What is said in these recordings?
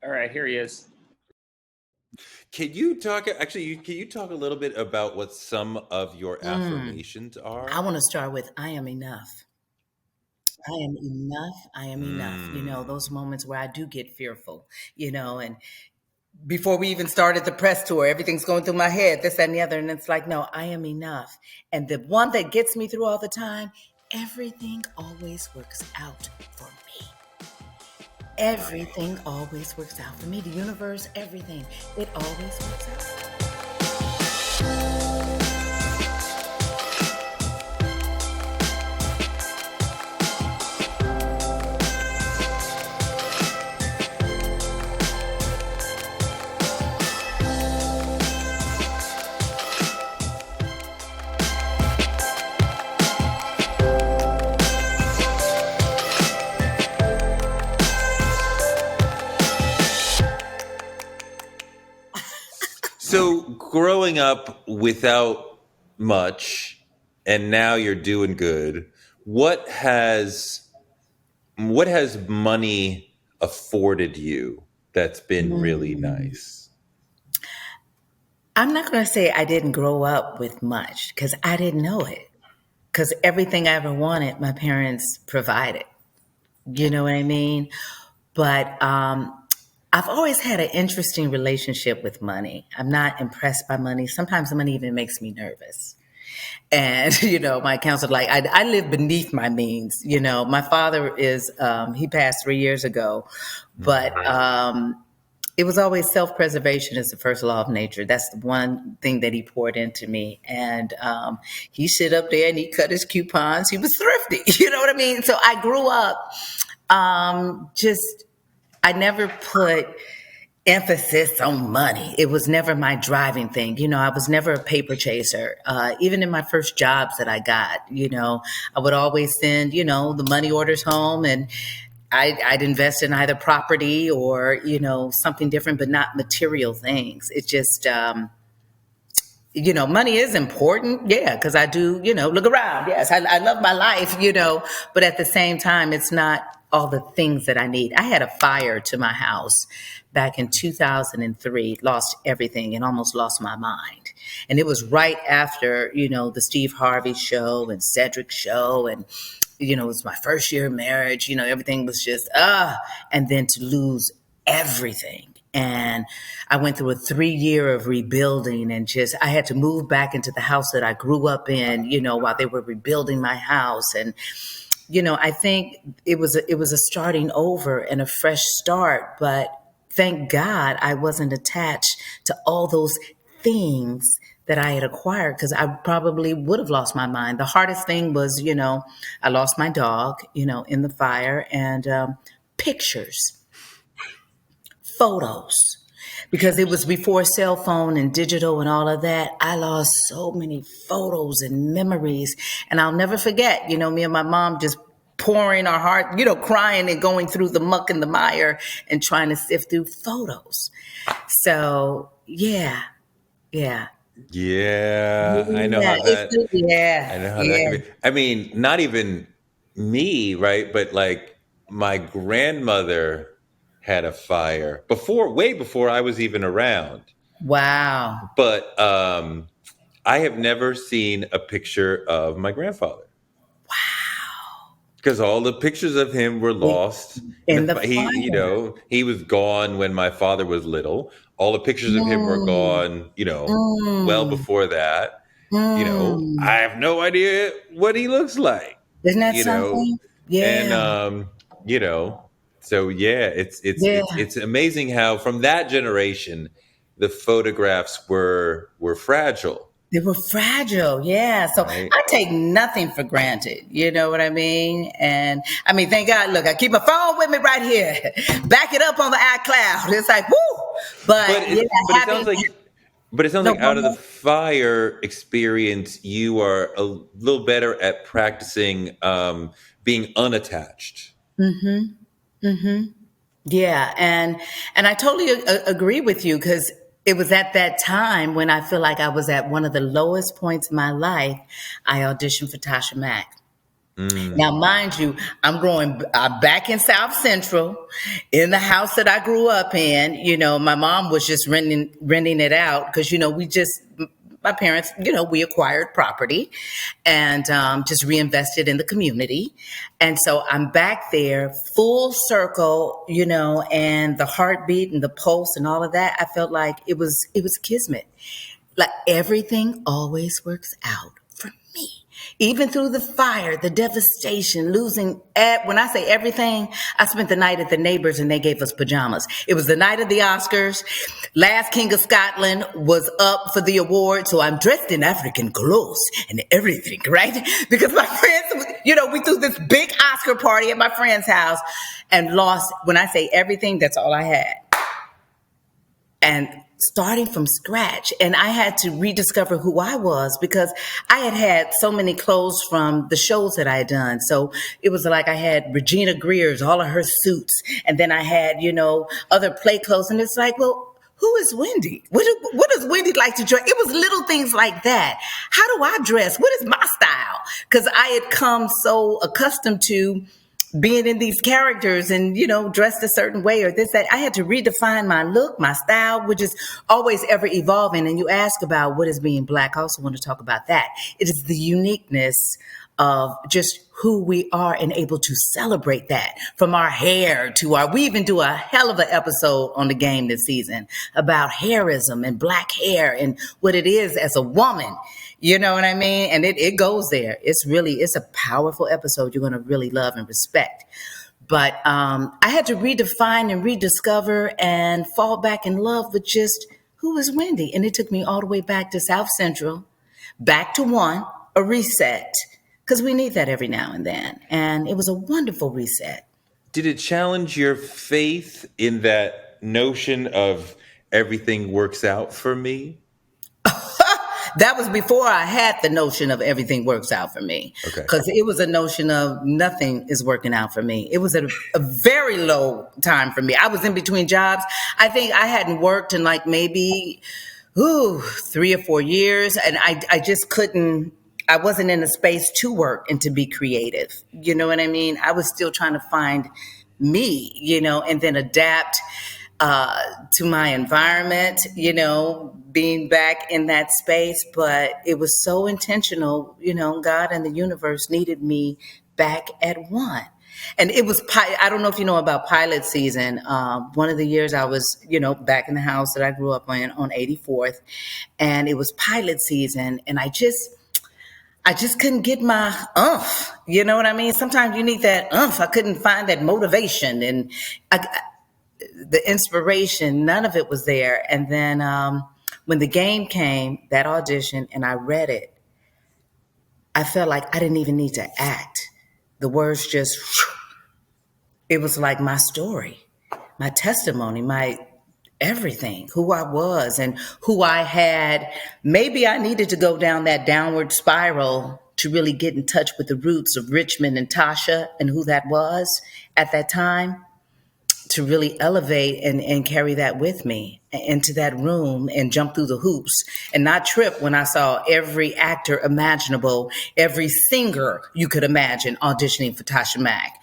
All right, here he is. Can you talk a little bit about what some of your affirmations are? I want to start with I am enough. I am enough. I am enough. Those moments where I do get fearful, and before we even started the press tour, everything's going through my head, this, that, and the other. And it's like, no, I am enough. And the one that gets me through all the time, everything always works out for me. Everything always works out for me. The universe, everything, it always works out. So growing up without much and now you're doing good, what has money afforded you that's been really nice? I'm not going to say I didn't grow up with much because I didn't know it. Because everything I ever wanted, my parents provided. You know what I mean? But I've always had an interesting relationship with money. I'm not impressed by money. Sometimes the money even makes me nervous. And, my counselor, like, I live beneath my means. My father he passed 3 years ago, but it was always self-preservation is the first law of nature. That's the one thing that he poured into me. And he sit up there and he cut his coupons. He was thrifty. You know what I mean? So I grew up I never put emphasis on money. It was never my driving thing. I was never a paper chaser. Even in my first jobs that I got, I would always send, the money orders home, and I'd invest in either property or, something different, but not material things. It just, money is important. Yeah. Cause I do, look around. Yes. I love my life, but at the same time, it's not all the things that I need. I had a fire to my house back in 2003, lost everything and almost lost my mind. And it was right after, the Steve Harvey Show and Cedric Show. And, it was my first year of marriage, everything was just, and then to lose everything. And I went through a 3-year of rebuilding and I had to move back into the house that I grew up in, while they were rebuilding my house. And, I think it was a starting over and a fresh start, but thank God I wasn't attached to all those things that I had acquired, because I probably would have lost my mind. The hardest thing was, I lost my dog, in the fire, and pictures, photos, because it was before cell phone and digital and all of that. I lost so many photos and memories, and I'll never forget, me and my mom just pouring our heart, crying and going through the muck and the mire and trying to sift through photos. So, yeah. Yeah, I know how that. I know how that can be. I mean, not even me, right? But like my grandmother had a fire way before I was even around. Wow. But I have never seen a picture of my grandfather. Wow. Because all the pictures of him were lost. In the fire. He was gone when my father was little. All the pictures of him were gone, well before that. I have no idea what he looks like. Isn't that something? Yeah. And so yeah, it's amazing how from that generation the photographs were fragile. They were fragile, yeah. So right. I take nothing for granted. You know what I mean? And I mean, thank God. Look, I keep my phone with me right here. Back it up on the iCloud. It's like, woo! But it sounds like out of the fire experience, you are a little better at practicing being unattached. Mm-hmm. Mm-hmm. Yeah, and I totally agree with you, because it was at that time when I feel like I was at one of the lowest points in my life. I auditioned for Tasha Mack. Now, mind you, I'm back in South Central in the house that I grew up in. My mom was just renting it out because, my parents, we acquired property and just reinvested in the community. And so I'm back there full circle, and the heartbeat and the pulse and all of that. I felt like it was kismet. Like everything always works out for me. Even through the fire, the devastation, losing. When I say everything, I spent the night at the neighbors and they gave us pajamas. It was the night of the Oscars. Last King of Scotland was up for the award. So I'm dressed in African clothes and everything, right? Because my friends, we threw this big Oscar party at my friend's house and lost. When I say everything, that's all I had. And starting from scratch. And I had to rediscover who I was because I had so many clothes from the shows that I had done. So it was like I had Regina Greer's, all of her suits. And then I had, other play clothes. And it's like, well, who is Wendy? What does Wendy like to dress? It was little things like that. How do I dress? What is my style? Because I had come so accustomed to being in these characters and, dressed a certain way or this, that. I had to redefine my look, my style, which is always ever evolving. And you ask about what is being Black. I also want to talk about that. It is the uniqueness of just who we are and able to celebrate that from our hair to we even do a hell of an episode on the game this season about hairism and Black hair and what it is as a woman. You know what I mean? And it goes there. It's a powerful episode you're going to really love and respect. But I had to redefine and rediscover and fall back in love with just who is Wendy. And it took me all the way back to South Central, back to a reset, because we need that every now and then. And it was a wonderful reset. Did it challenge your faith in that notion of everything works out for me? That was before I had the notion of everything works out for me. Okay. Because it was a notion of nothing is working out for me. It was a very low time for me. I was in between jobs. I think I hadn't worked in like maybe 3 or 4 years. And I just couldn't. I wasn't in a space to work and to be creative. You know what I mean? I was still trying to find me, and then adapt to my environment, being back in that space. But it was so intentional, God and the universe needed me back at one. And it was, I don't know if you know about pilot season. One of the years I was, back in the house that I grew up in on 84th, and it was pilot season. And I just couldn't get my oomph. You know what I mean? Sometimes you need that oomph. I couldn't find that motivation and the inspiration. None of it was there. And then when the game came, that audition, and I read it, I felt like I didn't even need to act. The words just, it was like my story, my testimony, my everything, who I was and who I had. Maybe I needed to go down that downward spiral to really get in touch with the roots of Richmond and Tasha and who that was at that time, to really elevate and carry that with me into that room and jump through the hoops and not trip when I saw every actor imaginable, every singer you could imagine auditioning for Tasha Mack,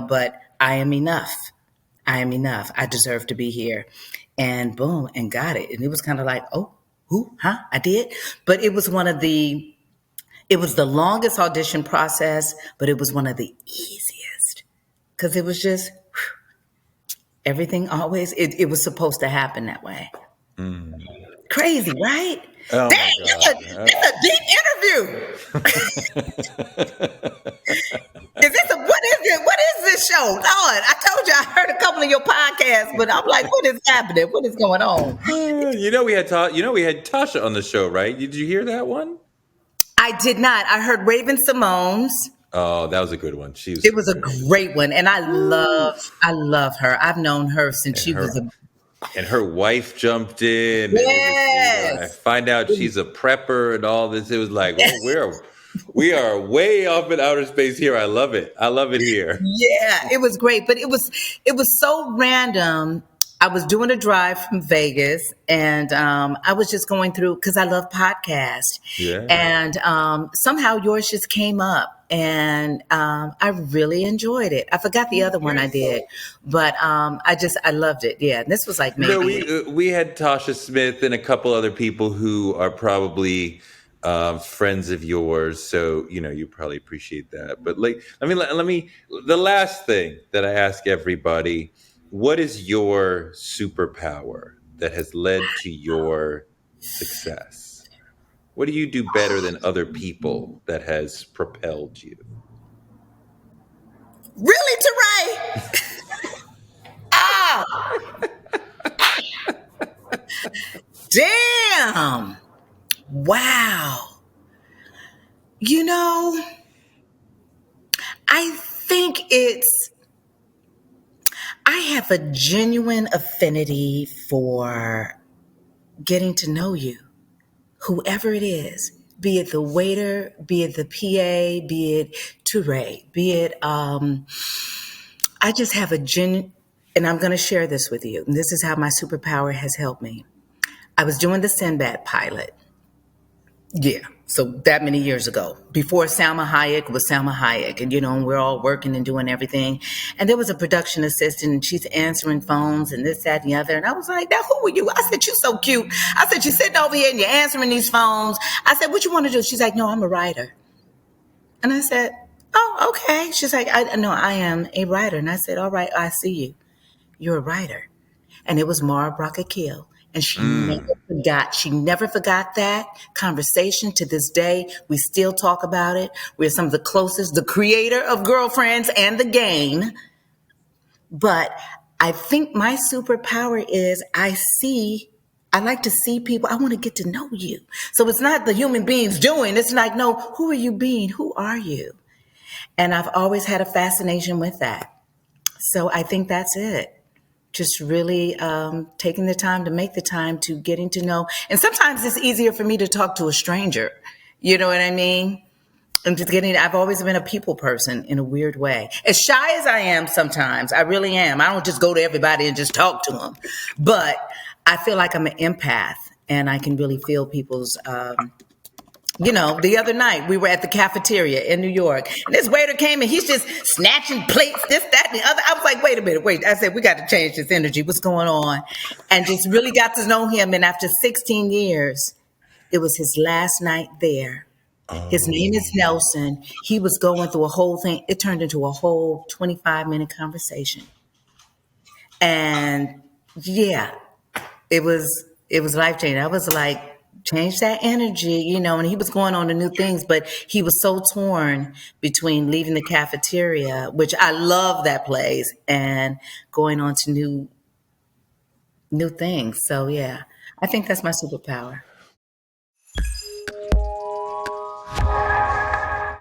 but I am enough. I am enough. I deserve to be here. And boom, and got it. And it was kind of like, oh, who, huh? I did. But it was it was the longest audition process, but it was one of the easiest because it was just everything always, it was supposed to happen that way. Crazy, right? Oh, dang, that's a deep interview. What is this show? Lord, I told you I heard a couple of your podcasts, but I'm like, what is happening? What is going on? We had Tasha on the show, right? Did you hear that one? I did not. I heard Raven Simone's. Oh, that was a good one. It was a great one, and I love her. I've known her since she was and her wife jumped in. Yes. And I find out she's a prepper and all this. It was like, well, we are way off in outer space here. I love it. I love it here. Yeah, it was great, but it was so random. I was doing a drive from Vegas, and I was just going through because I love podcasts, Yeah. and somehow yours just came up, and I really enjoyed it. I forgot the other one I did, but I loved it. Yeah, and this was like No, maybe. we had Tasha Smith and a couple other people who are probably friends of yours, so you probably appreciate that. But like, let me. The last thing that I ask everybody: what is your superpower that has led to your success? What do you do better than other people that has propelled you? Really, Touré? Ah, damn! Wow. You know, I think I have a genuine affinity for getting to know you, whoever it is, be it the waiter, be it the PA, be it Touré, be it, I just have and I'm going to share this with you. And this is how my superpower has helped me. I was doing the Sinbad pilot. Yeah. So that many years ago, before Salma Hayek was Salma Hayek, and and we're all working and doing everything. And there was a production assistant, and she's answering phones and this, that, and the other. And I was like, "Now, who are you?" I said, "You so cute." I said, "You're sitting over here and you're answering these phones." I said, "What you want to do?" She's like, "No, I'm a writer." And I said, "Oh, okay." She's like, "I no, I am a writer." And I said, "All right, I see you. You're a writer." And it was Mara Brockakil. And she never Mm. forgot. She never forgot that conversation to this day. We still talk about it. We're some of the closest, the creator of Girlfriends and The Game. But I think my superpower is I like to see people. I want to get to know you. So it's not the human beings doing. It's like, no, who are you being? Who are you? And I've always had a fascination with that. So I think that's it. Just really taking the time to make the time to getting to know. And sometimes it's easier for me to talk to a stranger. You know what I mean? And just I've always been a people person in a weird way. As shy as I am sometimes, I really am. I don't just go to everybody and just talk to them. But I feel like I'm an empath and I can really feel people's the other night we were at the cafeteria in New York, and this waiter came and he's just snatching plates, this, that, and the other. I was like, wait a minute, wait. I said, we got to change this energy. What's going on? And just really got to know him. And after 16 years, it was his last night there. His name is Oh. Nelson. He was going through a whole thing. It turned into a whole 25-minute conversation. And yeah, it was life changing. I was like, change that energy, and he was going on to new things, but he was so torn between leaving the cafeteria, which I love that place, and going on to new things. So yeah, I think that's my superpower.